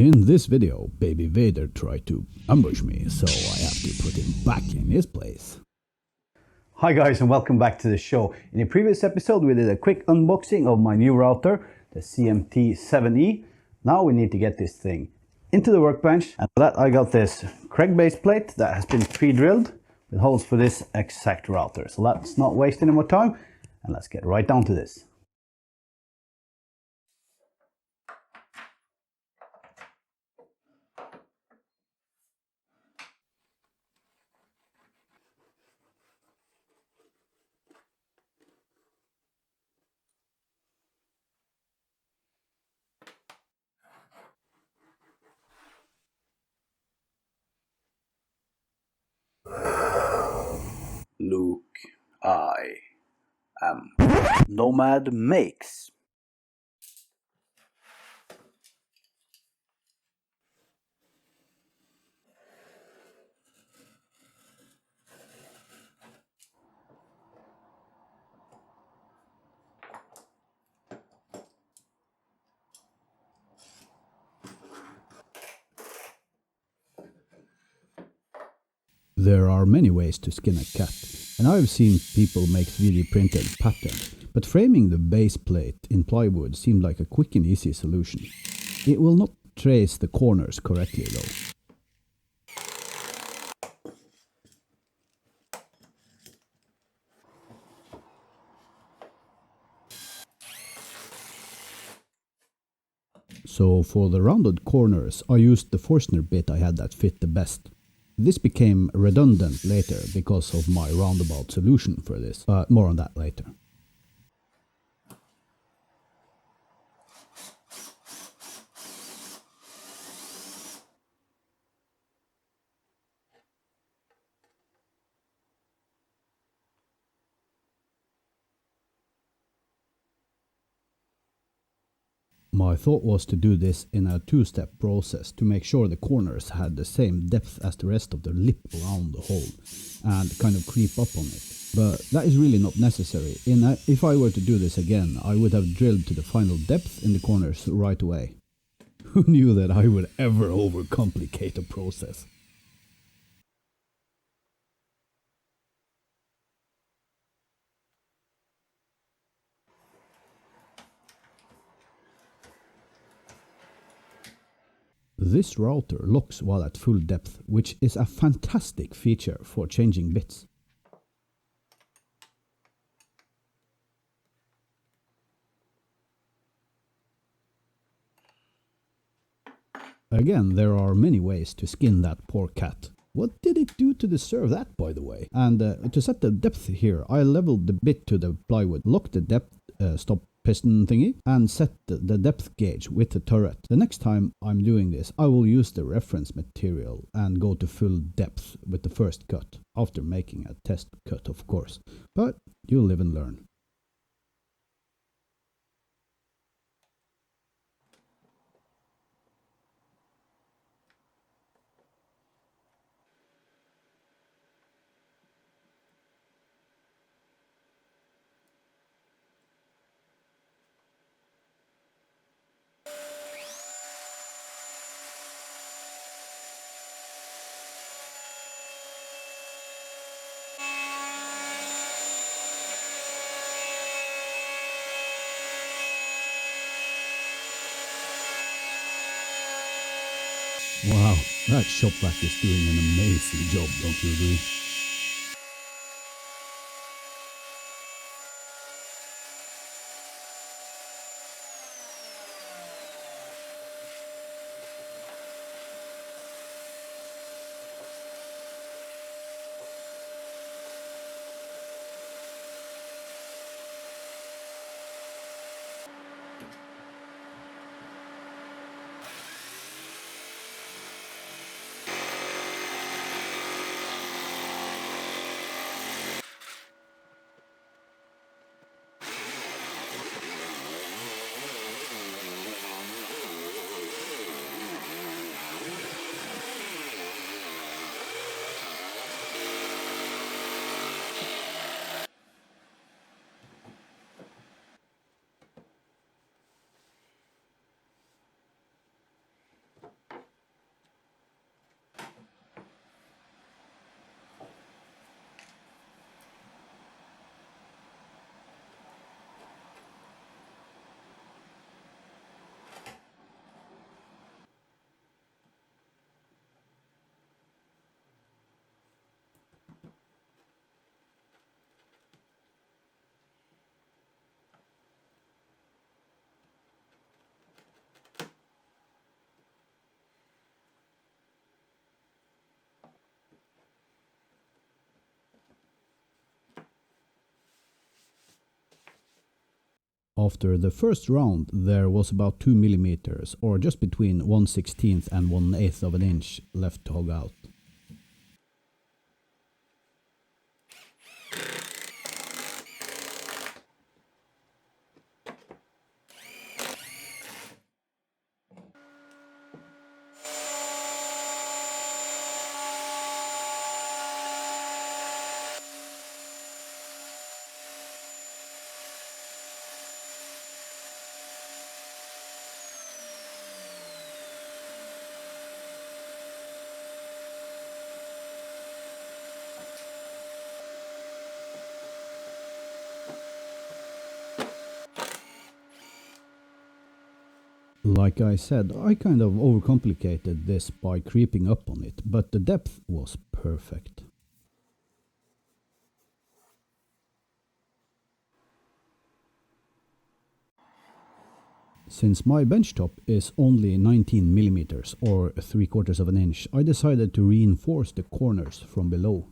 In this video, baby Vader tried to ambush me, so I have to put him back in his place. Hi guys, and welcome back to the show. In the previous episode we did a quick unboxing of my new router, the CMT 7E. Now we need to get this thing into the workbench, and for that I got this Kreg Baseplate that has been pre-drilled with holes for this exact router. So let's not waste any more time and let's get right down to this. Luke, I am Nomad Makes. There are many ways to skin a cat, and I've seen people make 3D printed patterns, but framing the base plate in plywood seemed like a quick and easy solution. It will not trace the corners correctly though. So for the rounded corners I used the Forstner bit I had that fit the best. This became redundant later because of my roundabout solution for this, but more on that later. My thought was to do this in a two-step process to make sure the corners had the same depth as the rest of the lip around the hole and kind of creep up on it. But that is really not necessary. If I were to do this again, I would have drilled to the final depth in the corners right away. Who knew that I would ever overcomplicate a process? This router locks while at full depth, which is a fantastic feature for changing bits. Again, there are many ways to skin that poor cat. What did it do to deserve that, by the way? And to set the depth here, I leveled the bit to the plywood, locked the depth stop piston thingy, and set the depth gauge with the turret. The next time I'm doing this, I will use the reference material and go to full depth with the first cut, after making a test cut of course. But you'll live and learn. Wow, that shop vac is doing an amazing job, don't you agree? After the first round there was about 2 millimeters, or just between 1/16 and 1/8 of an inch left to hog out. Like I said, I kind of overcomplicated this by creeping up on it, but the depth was perfect. Since my bench top is only 19 millimeters or 3/4 of an inch, I decided to reinforce the corners from below.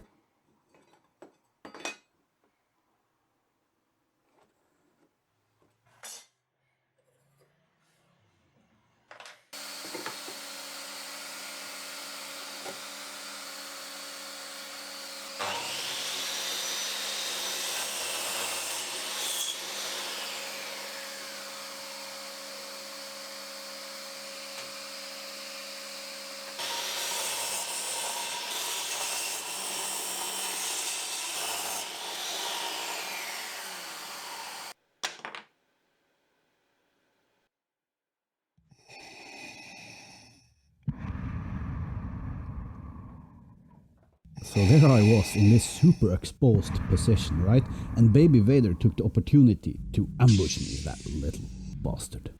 So there I was in this super exposed position, right? And baby Vader took the opportunity to ambush me, that little bastard.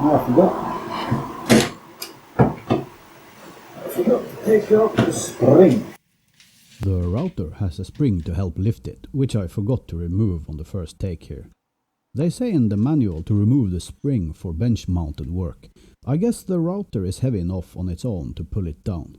I forgot to take out the spring. The router has a spring to help lift it, which I forgot to remove on the first take here. They say in the manual to remove the spring for bench mounted work. I guess the router is heavy enough on its own to pull it down.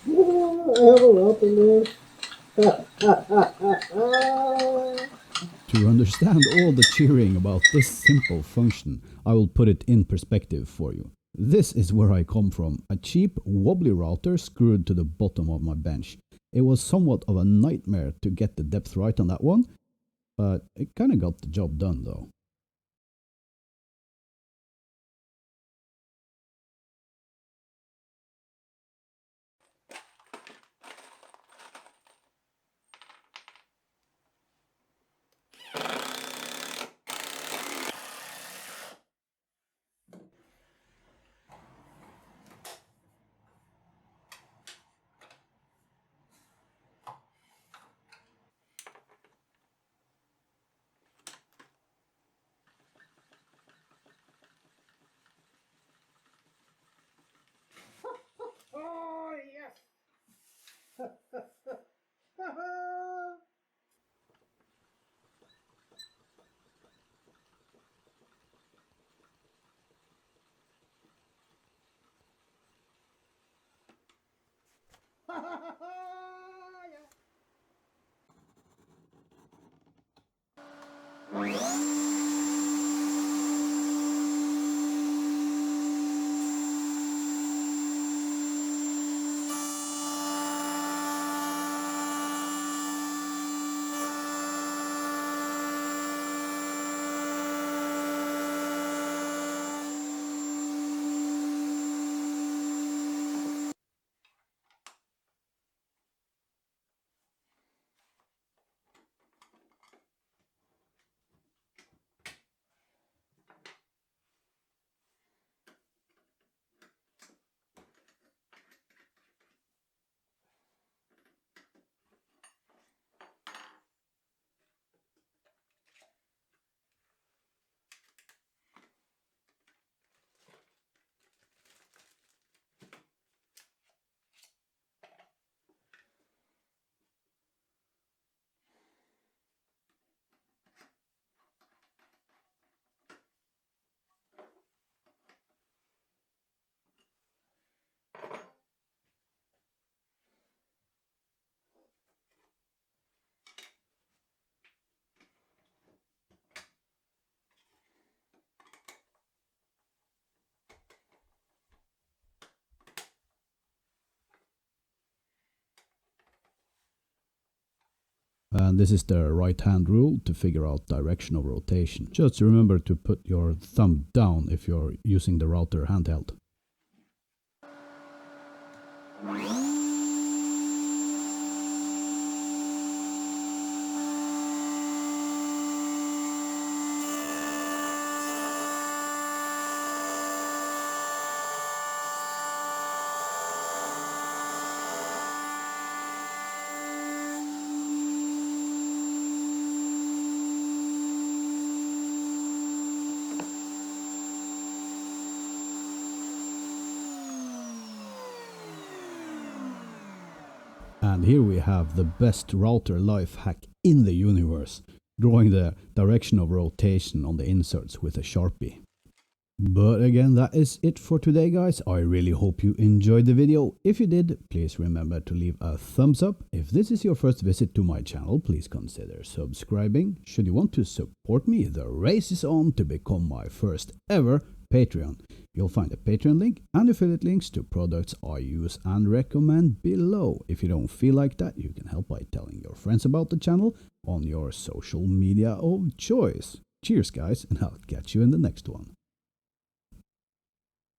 I have a lot in there. To understand all the cheering about this simple function, I will put it in perspective for you. This is where I come from, a cheap, wobbly router screwed to the bottom of my bench. It was somewhat of a nightmare to get the depth right on that one, but it kinda got the job done though. And this is the right hand rule to figure out direction of rotation. Just remember to put your thumb down if you're using the router handheld. And here we have the best router life hack in the universe, drawing the direction of rotation on the inserts with a Sharpie. But again, that is it for today, guys. I really hope you enjoyed the video. If you did, please remember to leave a thumbs up. If this is your first visit to my channel, please consider subscribing. Should you want to support me, the race is on to become my first ever Patreon. You'll find a Patreon link and affiliate links to products I use and recommend below. If you don't feel like that, you can help by telling your friends about the channel on your social media of choice. Cheers, guys, and I'll catch you in the next one.